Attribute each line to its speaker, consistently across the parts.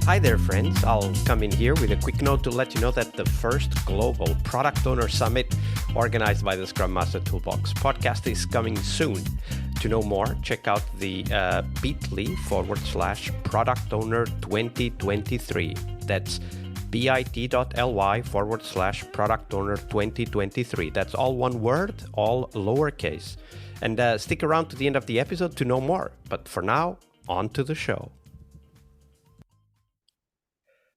Speaker 1: Hi there, friends. I'll come in here with a quick note to let you know that the first global Product Owner Summit organized by the Scrum Master Toolbox podcast is coming soon. To know more, check out the bit.ly/Product Owner 2023. That's bit.ly/Product Owner 2023. That's all one word, all lowercase. And stick around to the end of the episode to know more. But for now, on to the show.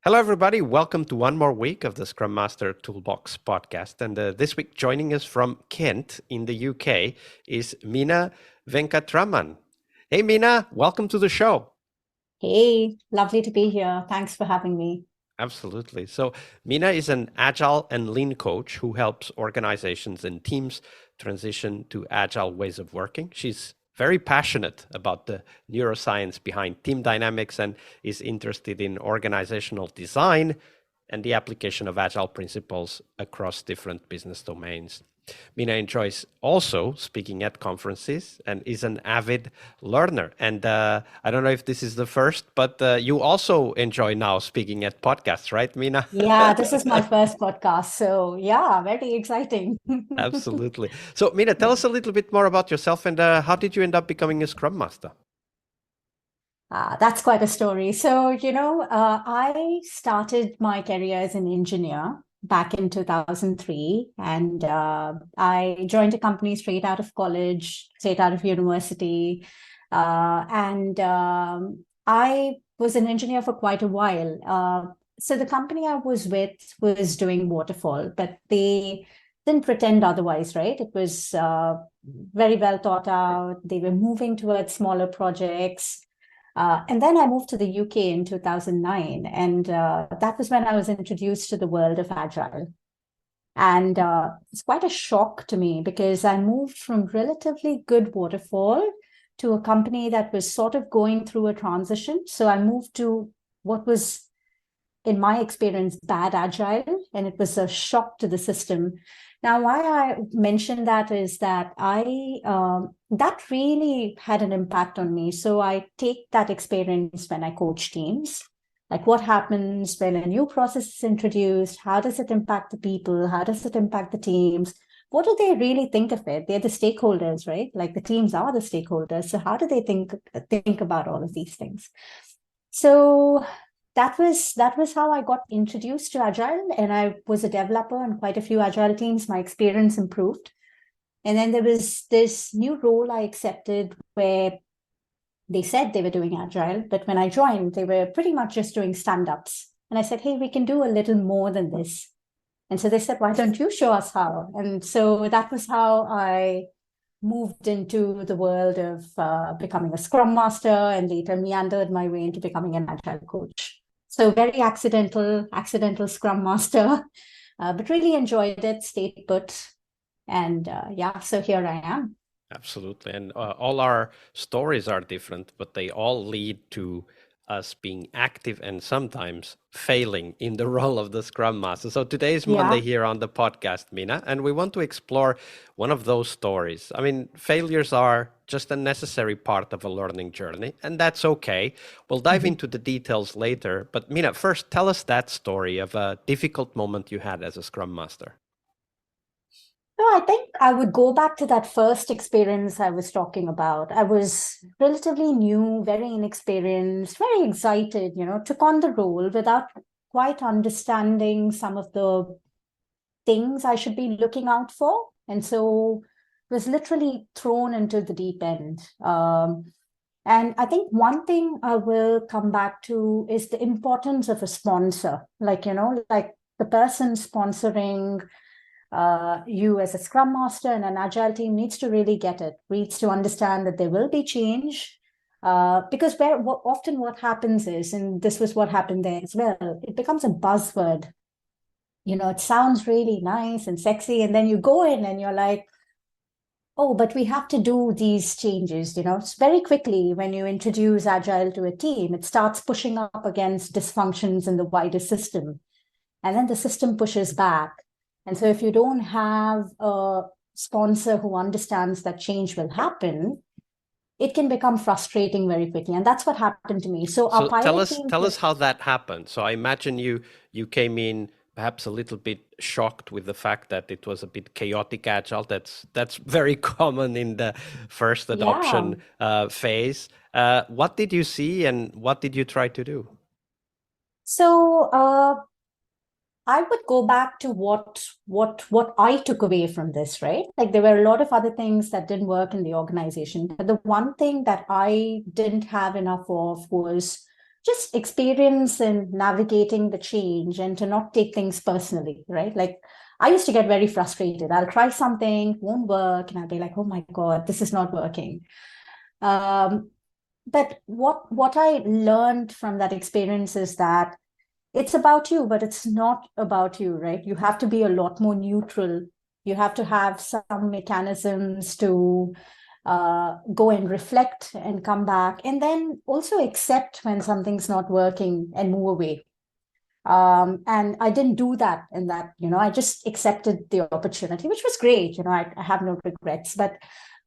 Speaker 1: Hello, everybody. Welcome to one more week of the Scrum Master Toolbox podcast. And this week, joining us from Kent in the UK is Meena Venkataraman. Hey, Meena, welcome to the show.
Speaker 2: Hey, lovely to be here. Thanks for having me.
Speaker 1: Absolutely. So Meena is an Agile and Lean coach who helps organizations and teams transition to Agile ways of working. She's very passionate about the neuroscience behind team dynamics and is interested in organizational design and the application of Agile principles across different business domains. Meena enjoys also speaking at conferences and is an avid learner. And I don't know if this is the first, but you also enjoy now speaking at podcasts, right, Meena?
Speaker 2: Yeah, this is my first podcast. So yeah, very exciting.
Speaker 1: Absolutely. So Meena, tell us a little bit more about yourself and how did you end up becoming a Scrum Master?
Speaker 2: That's quite a story. So, I started my career as an engineer back in 2003, and I joined a company straight out of college, straight out of university. And I was an engineer for quite a while. So the company I was with was doing waterfall, but they didn't pretend otherwise, right? It was very well thought out. They were moving towards smaller projects. And then I moved to the UK in 2009, and that was when I was introduced to the world of Agile. And it's quite a shock to me because I moved from relatively good waterfall to a company that was sort of going through a transition. So I moved to what was, in my experience, bad Agile, and it was a shock to the system. Now, why I mention that is that that really had an impact on me. So I take that experience when I coach teams. Like what happens when a new process is introduced? How does it impact the people? How does it impact the teams? What do they really think of it? They're the stakeholders, right? Like the teams are the stakeholders. So how do they think about all of these things? So that was how I got introduced to Agile, and I was a developer on quite a few Agile teams. My experience improved. And then there was this new role I accepted where they said they were doing Agile, but when I joined, they were pretty much just doing stand-ups. And I said, hey, we can do a little more than this. And so they said, why don't you show us how? And so that was how I moved into the world of becoming a Scrum Master and later meandered my way into becoming an Agile coach. So very accidental Scrum Master, but really enjoyed it, stayed put. And so here I am.
Speaker 1: Absolutely. And all our stories are different, but they all lead to us being active and sometimes failing in the role of the Scrum Master. So today is Monday here on the podcast, Meena, and we want to explore one of those stories. I mean, failures are just a necessary part of a learning journey, and that's okay. We'll dive into the details later. But Meena, first, tell us that story of a difficult moment you had as a Scrum Master.
Speaker 2: No, I think I would go back to that first experience I was talking about. I was relatively new, very inexperienced, very excited, took on the role without quite understanding some of the things I should be looking out for. And so was literally thrown into the deep end. And I think one thing I will come back to is the importance of a sponsor, like the person sponsoring you as a Scrum Master and an Agile team needs to really get it, needs to understand that there will be change. Because often what happens is, and this was what happened there as well, it becomes a buzzword. It sounds really nice and sexy, and then you go in and you're like, oh, but we have to do these changes. It's very quickly when you introduce Agile to a team, it starts pushing up against dysfunctions in the wider system. And then the system pushes back. And so if you don't have a sponsor who understands that change will happen, it can become frustrating very quickly. And that's what happened to me. So our
Speaker 1: So
Speaker 2: pilot team,
Speaker 1: tell us how that happened. So I imagine you came in perhaps a little bit shocked with the fact that it was a bit chaotic agile. That's very common in the first
Speaker 2: yeah.
Speaker 1: adoption phase. What did you see, and what did you try to do?
Speaker 2: So I would go back to what I took away from this, right? Like there were a lot of other things that didn't work in the organization, but the one thing that I didn't have enough of was just experience in navigating the change and to not take things personally, right? Like I used to get very frustrated. I'll try something, won't work, and I'll be like, "Oh my God, this is not working." Um, but what I learned from that experience is that it's about you, but it's not about you, right? You have to be a lot more neutral. You have to have some mechanisms to go and reflect and come back, and then also accept when something's not working and move away. And I didn't do that in that, I just accepted the opportunity, which was great. I have no regrets, but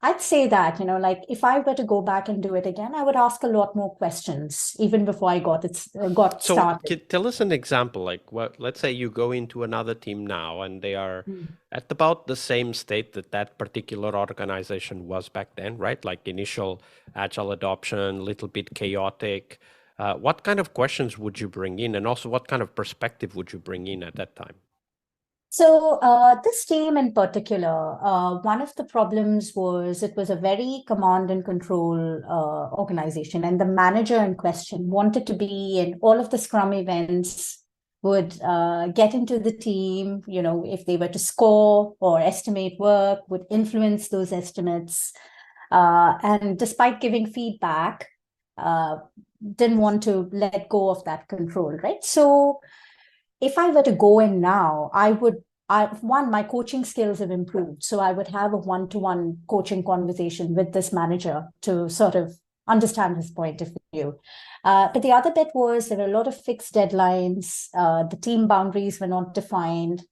Speaker 2: I'd say that, like if I were to go back and do it again, I would ask a lot more questions even before I got
Speaker 1: So
Speaker 2: started.
Speaker 1: tell us an example, like what, let's say you go into another team now and they are
Speaker 2: Mm.
Speaker 1: at about the same state that that particular organization was back then, right? Like initial agile adoption, little bit chaotic. What kind of questions would you bring in? And also what kind of perspective would you bring in at that time?
Speaker 2: So this team in particular, one of the problems was it was a very command and control organization, and the manager in question wanted to be in all of the Scrum events, would get into the team, if they were to score or estimate work, would influence those estimates. And despite giving feedback, uh, didn't want to let go of that control, right? So if I were to go in now, my coaching skills have improved. So I would have a one-to-one coaching conversation with this manager to sort of understand his point of view. But the other bit was there were a lot of fixed deadlines. The team boundaries were not defined.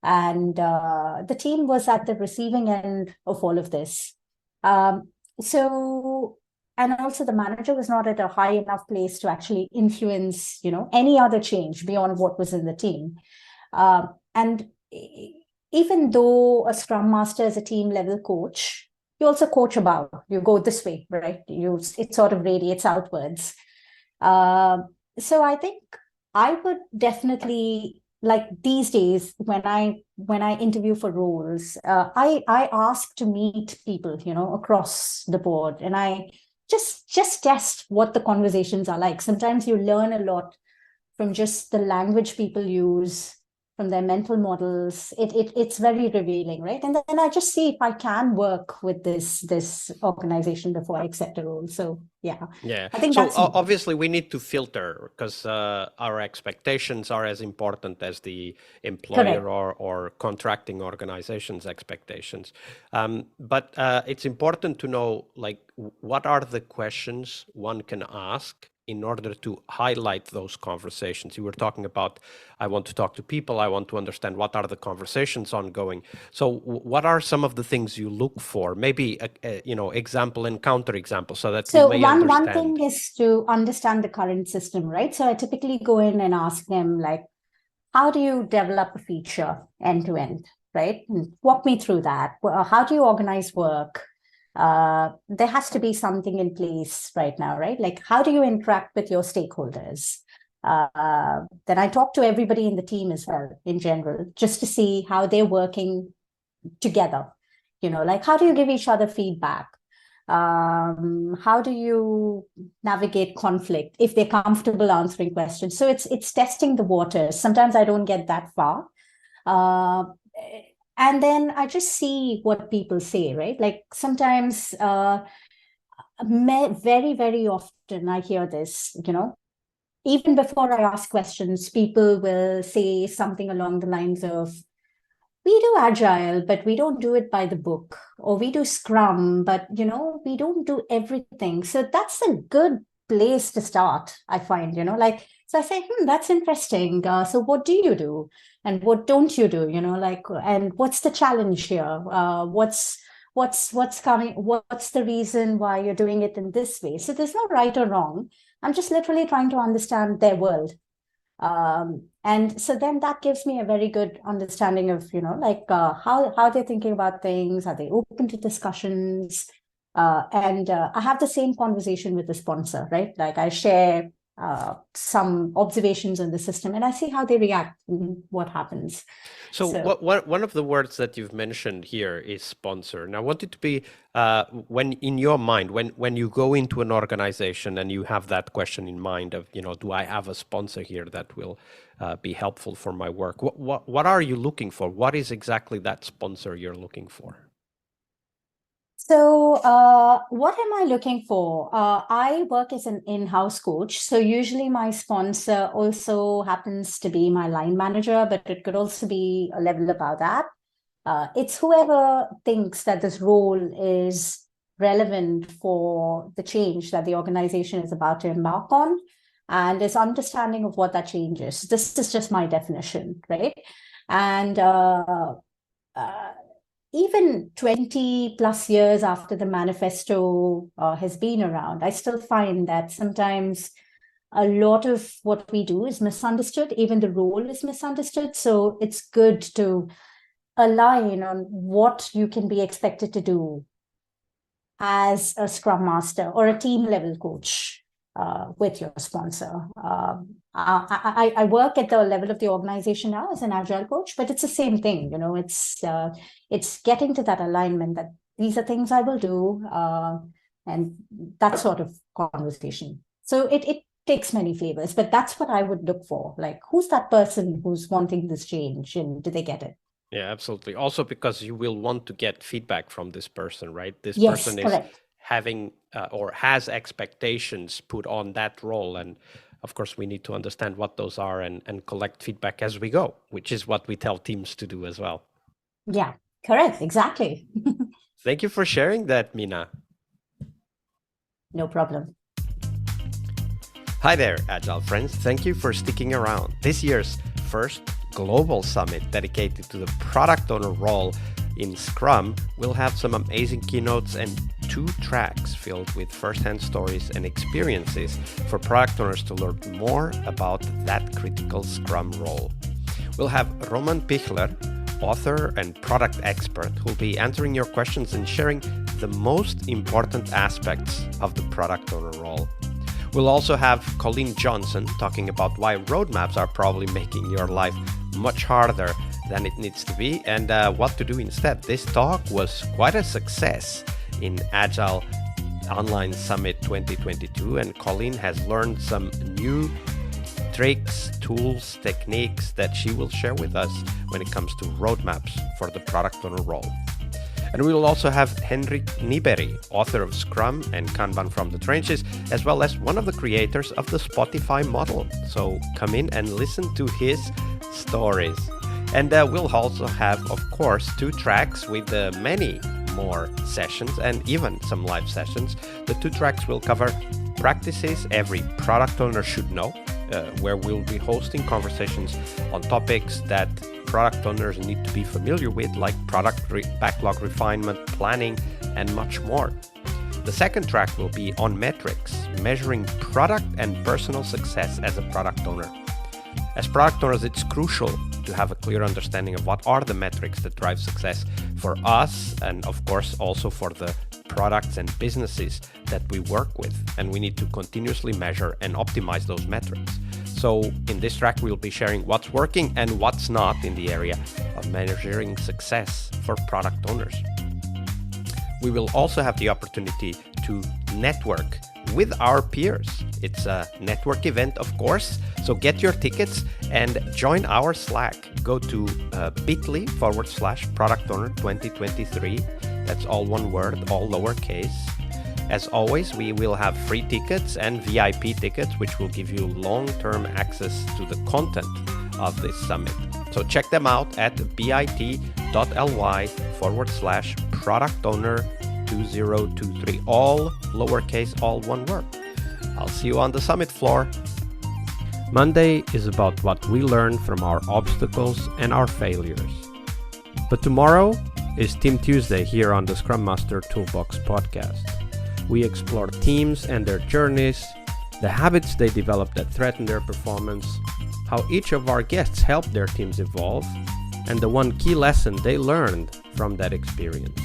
Speaker 2: And the team was at the receiving end of all of this. Um, so and also the manager was not at a high enough place to actually influence any other change beyond what was in the team. And even though a scrum master is a team level coach, you also coach above. You go this way, right? It sort of radiates outwards. uh, so I think I would definitely, like these days when I interview for roles, I ask to meet people across the board, and I just test what the conversations are like. Sometimes you learn a lot from just the language people use, from their mental models. It's very revealing, right? And then I just see if I can work with this organization before I accept a role. So yeah,
Speaker 1: Yeah.
Speaker 2: I think
Speaker 1: So
Speaker 2: that's important.
Speaker 1: obviously we need to filter because our expectations are as important as the employer
Speaker 2: Correct.
Speaker 1: or contracting organization's expectations. But it's important to know, like, what are the questions one can ask in order to highlight those conversations. You were talking about, I want to talk to people, I want to understand what are the conversations ongoing. So what are some of the things you look for? Maybe example and counter example so that we
Speaker 2: So
Speaker 1: may
Speaker 2: one
Speaker 1: understand.
Speaker 2: thing is to understand the current system, right? So I typically go in and ask them, like, how do you develop a feature end to end, right? Walk me through that. How do you organize work? There has to be something in place right now, right? Like, how do you interact with your stakeholders? Then I talk to everybody in the team as well, in general, just to see how they're working together. Like, how do you give each other feedback? How do you navigate conflict if they're comfortable answering questions? So it's testing the waters. Sometimes I don't get that far. uh, and then I just see what people say, right? Like sometimes very very often I hear this, even before I ask questions, people will say something along the lines of, we do agile, but we don't do it by the book, or we do scrum, but we don't do everything. So that's a good place to start, I find. Like, so I say, that's interesting. So what do you do and what don't you do? Like, and what's the challenge here? what's coming, what's the reason why you're doing it in this way. So there's no right or wrong. I'm just literally trying to understand their world. And so then that gives me a very good understanding of, like how they're thinking about things. Are they open to discussions? And I have the same conversation with the sponsor, right? Like I share some observations on the system and I see how they react and what happens.
Speaker 1: So one of the words that you've mentioned here is sponsor. And I want it to be when in your mind, when you go into an organization and you have that question in mind of, do I have a sponsor here that will be helpful for my work? What are you looking for? What is exactly that sponsor you're looking for?
Speaker 2: So what am I looking for? I work as an in-house coach. So usually my sponsor also happens to be my line manager, but it could also be a level above that. It's whoever thinks that this role is relevant for the change that the organization is about to embark on and is understanding of what that change is. This is just my definition, right? And even 20 plus years after the manifesto has been around, I still find that sometimes a lot of what we do is misunderstood. Even the role is misunderstood. So it's good to align on what you can be expected to do as a Scrum Master or a team level coach with your sponsor. I work at the level of the organization now as an Agile coach, but it's the same thing. It's getting to that alignment that these are things I will do, and that sort of conversation. So it takes many flavors, but that's what I would look for. Like, who's that person who's wanting this change, and do they get it?
Speaker 1: Yeah, absolutely. Also, because you will want to get feedback from this person, right? This
Speaker 2: Yes,
Speaker 1: person is
Speaker 2: correct.
Speaker 1: having or has expectations put on that role. And of course, we need to understand what those are and collect feedback as we go, which is what we tell teams to do as well.
Speaker 2: Yeah, correct. Exactly.
Speaker 1: Thank you for sharing that, Meena.
Speaker 2: No problem.
Speaker 1: Hi there, Agile friends. Thank you for sticking around. This year's first global summit dedicated to the product owner role in Scrum will have some amazing keynotes and 2 tracks filled with first-hand stories and experiences for product owners to learn more about that critical Scrum role. We'll have Roman Pichler, author and product expert, who'll be answering your questions and sharing the most important aspects of the product owner role. We'll also have Colleen Johnson talking about why roadmaps are probably making your life much harder than it needs to be and what to do instead. This talk was quite a success in Agile Online Summit 2022, and Colleen has learned some new tricks, tools, techniques that she will share with us when it comes to roadmaps for the product owner role. And we will also have Henrik Nyberg, author of Scrum and Kanban from the Trenches, as well as one of the creators of the Spotify model. So come in and listen to his stories. And we'll also have, of course, 2 tracks with many more sessions and even some live sessions. The 2 tracks will cover practices every product owner should know, where we'll be hosting conversations on topics that product owners need to be familiar with, like product backlog refinement, planning, and much more. The second track will be on metrics, measuring product and personal success as a product owner. As product owners, it's crucial to have a clear understanding of what are the metrics that drive success for us, and of course also for the products and businesses that we work with. And we need to continuously measure and optimize those metrics. So in this track, we'll be sharing what's working and what's not in the area of measuring success for product owners. We will also have the opportunity to network with our peers. It's a network event, of course, so get your tickets and join our Slack. Go to bit.ly/product owner 2023. That's all one word, all lowercase. As always, we will have free tickets and VIP tickets, which will give you long-term access to the content of this summit. So check them out at bit.ly/product owner 2023. All lowercase, all one word. I'll see you on the summit floor. Monday is about what we learn from our obstacles and our failures. But tomorrow is Team Tuesday here on the Scrum Master Toolbox podcast. We explore teams and their journeys, the habits they develop that threaten their performance, how each of our guests helped their teams evolve, and the one key lesson they learned from that experience.